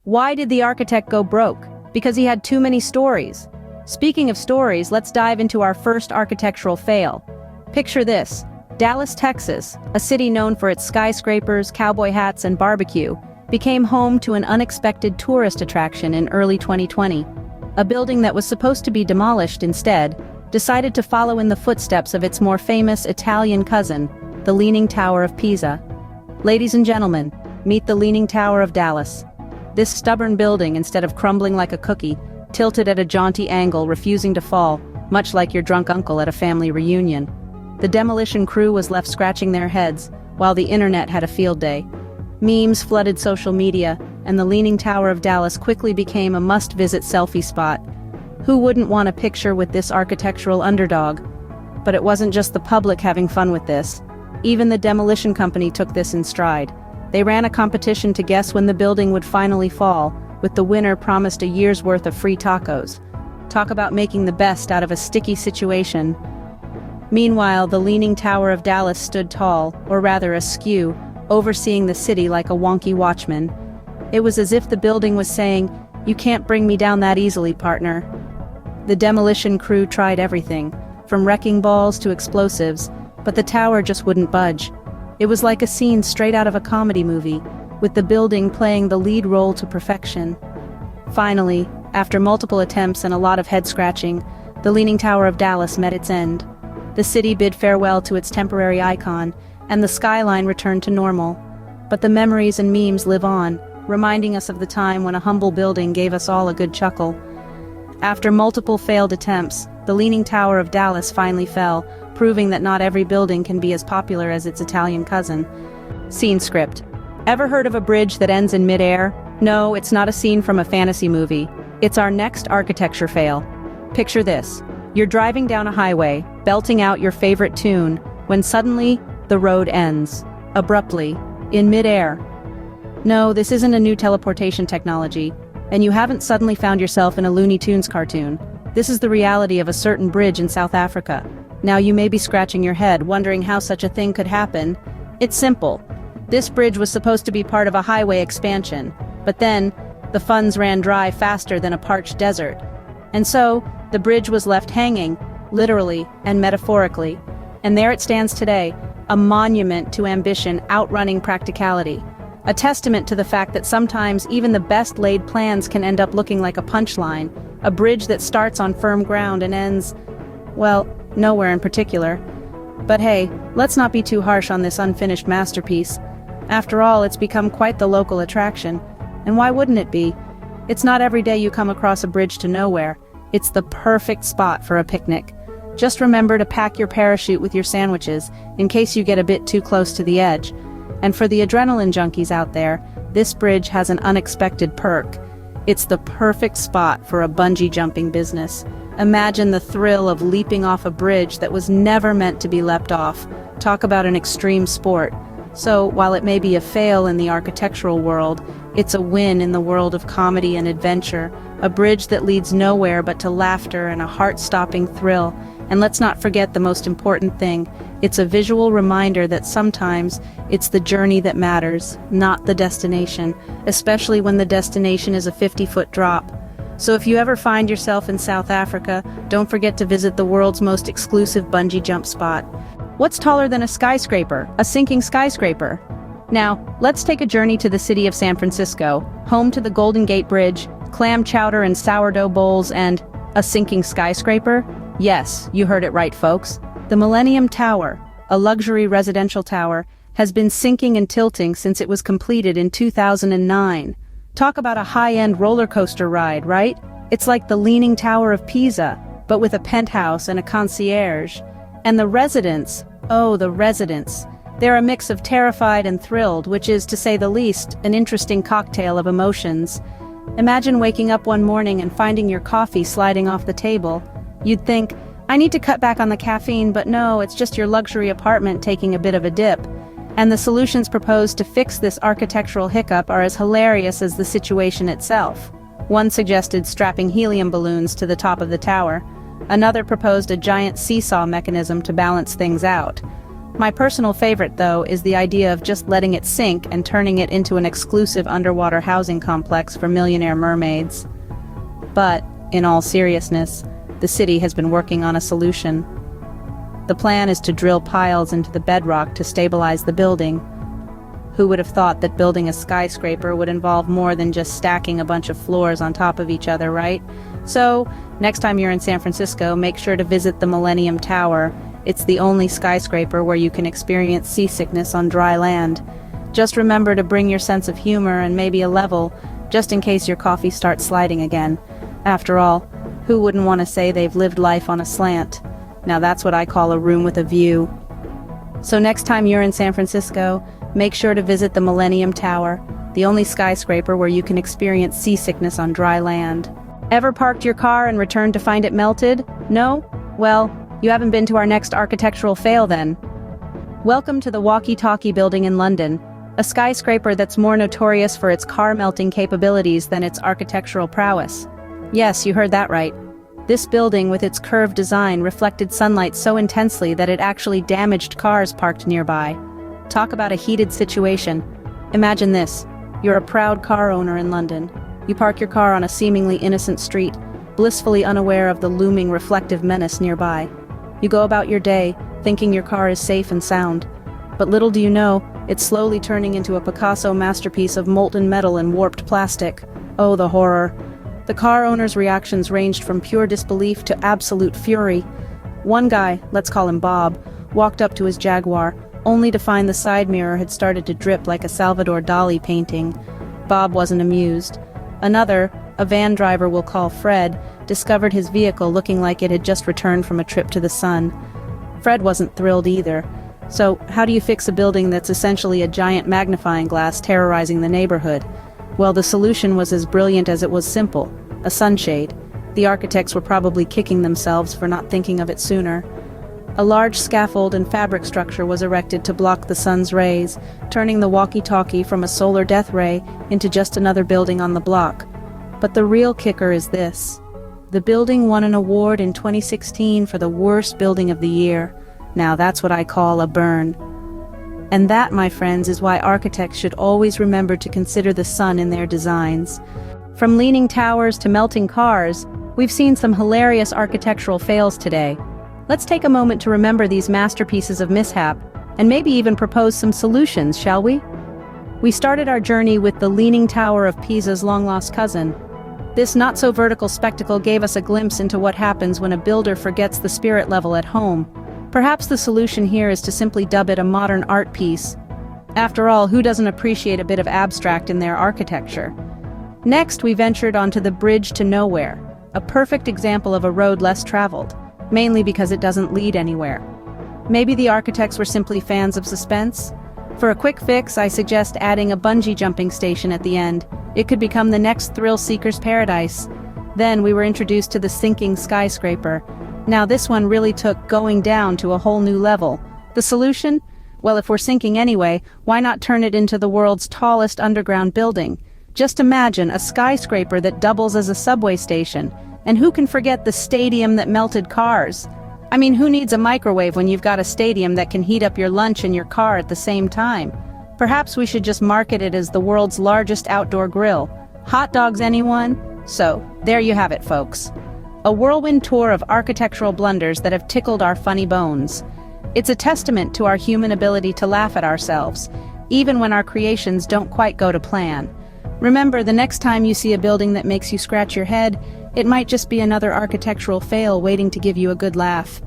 Why did the architect go broke? Because he had too many stories. Speaking of stories, let's dive into our first architectural fail. Picture this: Dallas, Texas, a city known for its skyscrapers, cowboy hats, and barbecue, became home to an unexpected tourist attraction in early 2020. A building that was supposed to be demolished instead decided to follow in the footsteps of its more famous Italian cousin, the Leaning Tower of Pisa. Ladies and gentlemen, meet the Leaning Tower of Dallas. This stubborn building, instead of crumbling like a cookie, tilted at a jaunty angle, refusing to fall, much like your drunk uncle at a family reunion. The demolition crew was left scratching their heads, while the internet had a field day. Memes flooded social media, and the Leaning Tower of Dallas quickly became a must-visit selfie spot. Who wouldn't want a picture with this architectural underdog? But it wasn't just the public having fun with this. Even the demolition company took this in stride. They ran a competition to guess when the building would finally fall, with the winner promised a year's worth of free tacos. Talk about making the best out of a sticky situation. Meanwhile, the Leaning Tower of Dallas stood tall, or rather askew, overseeing the city like a wonky watchman. It was as if the building was saying, "You can't bring me down that easily, partner." The demolition crew tried everything, from wrecking balls to explosives, but the tower just wouldn't budge. It was like a scene straight out of a comedy movie, with the building playing the lead role to perfection. Finally, after multiple attempts and a lot of head-scratching, the Leaning Tower of Dallas met its end. The city bid farewell to its temporary icon, and the skyline returned to normal. But the memories and memes live on, reminding us of the time when a humble building gave us all a good chuckle. After multiple failed attempts, the Leaning Tower of Dallas finally fell, proving that not every building can be as popular as its Italian cousin. Scene script. Ever heard of a bridge that ends in mid-air? No, it's not a scene from a fantasy movie. It's our next architecture fail. Picture this. You're driving down a highway, belting out your favorite tune, when suddenly, the road ends. Abruptly. In mid-air. No, this isn't a new teleportation technology, and you haven't suddenly found yourself in a Looney Tunes cartoon. This is the reality of a certain bridge in South Africa. Now you may be scratching your head, wondering how such a thing could happen. It's simple. This bridge was supposed to be part of a highway expansion, but then, the funds ran dry faster than a parched desert. And so, the bridge was left hanging, literally and metaphorically. And there it stands today, a monument to ambition outrunning practicality. A testament to the fact that sometimes even the best laid plans can end up looking like a punchline, a bridge that starts on firm ground and ends, well, nowhere in particular. But hey, let's not be too harsh on this unfinished masterpiece. After all, it's become quite the local attraction. And why wouldn't it be? It's not every day you come across a bridge to nowhere. It's the perfect spot for a picnic. Just remember to pack your parachute with your sandwiches, in case you get a bit too close to the edge. And for the adrenaline junkies out there, this bridge has an unexpected perk. It's the perfect spot for a bungee jumping business. Imagine the thrill of leaping off a bridge that was never meant to be leapt off. Talk about an extreme sport. So, while it may be a fail in the architectural world, it's a win in the world of comedy and adventure, a bridge that leads nowhere but to laughter and a heart-stopping thrill. And let's not forget the most important thing, it's a visual reminder that sometimes it's the journey that matters, not the destination, especially when the destination is a 50-foot drop. So if you ever find yourself in South Africa, don't forget to visit the world's most exclusive bungee jump spot. What's taller than a skyscraper? A sinking skyscraper. Now, let's take a journey to the city of San Francisco, home to the Golden Gate Bridge, clam chowder and sourdough bowls, and a sinking skyscraper? Yes, you heard it right, folks. The Millennium Tower, a luxury residential tower, has been sinking and tilting since it was completed in 2009. Talk about a high-end roller coaster ride, right? It's like the Leaning Tower of Pisa, but with a penthouse and a concierge. And the residents, oh, the residents. They're a mix of terrified and thrilled, which is, to say the least, an interesting cocktail of emotions. Imagine waking up one morning and finding your coffee sliding off the table. You'd think, I need to cut back on the caffeine, but no, it's just your luxury apartment taking a bit of a dip. And the solutions proposed to fix this architectural hiccup are as hilarious as the situation itself. One suggested strapping helium balloons to the top of the tower. Another proposed a giant seesaw mechanism to balance things out. My personal favorite, though, is the idea of just letting it sink and turning it into an exclusive underwater housing complex for millionaire mermaids. But, in all seriousness, the city has been working on a solution. The plan is to drill piles into the bedrock to stabilize the building. Who would have thought that building a skyscraper would involve more than just stacking a bunch of floors on top of each other, right? So, next time you're in San Francisco, make sure to visit the Millennium Tower. It's the only skyscraper where you can experience seasickness on dry land. Just remember to bring your sense of humor and maybe a level, just in case your coffee starts sliding again. After all, who wouldn't want to say they've lived life on a slant? Now that's what I call a room with a view. So next time you're in San Francisco, make sure to visit the Millennium Tower, the only skyscraper where you can experience seasickness on dry land. Ever parked your car and returned to find it melted? No? Well, you haven't been to our next architectural fail then. Welcome to the Walkie-Talkie Building in London, a skyscraper that's more notorious for its car-melting capabilities than its architectural prowess. Yes, you heard that right. This building, with its curved design, reflected sunlight so intensely that it actually damaged cars parked nearby. Talk about a heated situation. Imagine this. You're a proud car owner in London. You park your car on a seemingly innocent street, blissfully unaware of the looming reflective menace nearby. You go about your day, thinking your car is safe and sound. But little do you know, it's slowly turning into a Picasso masterpiece of molten metal and warped plastic. Oh, the horror. The car owner's reactions ranged from pure disbelief to absolute fury. One guy, let's call him Bob, walked up to his Jaguar, only to find the side mirror had started to drip like a Salvador Dali painting. Bob wasn't amused. Another, a van driver we'll call Fred, discovered his vehicle looking like it had just returned from a trip to the sun. Fred wasn't thrilled either. So, how do you fix a building that's essentially a giant magnifying glass terrorizing the neighborhood? Well, the solution was as brilliant as it was simple. A sunshade. The architects were probably kicking themselves for not thinking of it sooner. A large scaffold and fabric structure was erected to block the sun's rays, turning the walkie-talkie from a solar death ray into just another building on the block. But the real kicker is this. The building won an award in 2016 for the worst building of the year. Now that's what I call a burn. And that, my friends, is why architects should always remember to consider the sun in their designs. From leaning towers to melting cars, we've seen some hilarious architectural fails today. Let's take a moment to remember these masterpieces of mishap, and maybe even propose some solutions, shall we? We started our journey with the Leaning Tower of Pisa's long-lost cousin. This not-so-vertical spectacle gave us a glimpse into what happens when a builder forgets the spirit level at home. Perhaps the solution here is to simply dub it a modern art piece. After all, who doesn't appreciate a bit of abstract in their architecture? Next, we ventured onto the Bridge to Nowhere, a perfect example of a road less traveled, mainly because it doesn't lead anywhere. Maybe the architects were simply fans of suspense? For a quick fix, I suggest adding a bungee jumping station at the end. It could become the next thrill seeker's paradise. Then we were introduced to the sinking skyscraper. Now this one really took going down to a whole new level. The solution? Well, if we're sinking anyway, why not turn it into the world's tallest underground building? Just imagine a skyscraper that doubles as a subway station. And who can forget the stadium that melted cars? I mean, who needs a microwave when you've got a stadium that can heat up your lunch and your car at the same time? Perhaps we should just market it as the world's largest outdoor grill. Hot dogs, anyone? So, there you have it, folks. A whirlwind tour of architectural blunders that have tickled our funny bones. It's a testament to our human ability to laugh at ourselves, even when our creations don't quite go to plan. Remember, the next time you see a building that makes you scratch your head, it might just be another architectural fail waiting to give you a good laugh.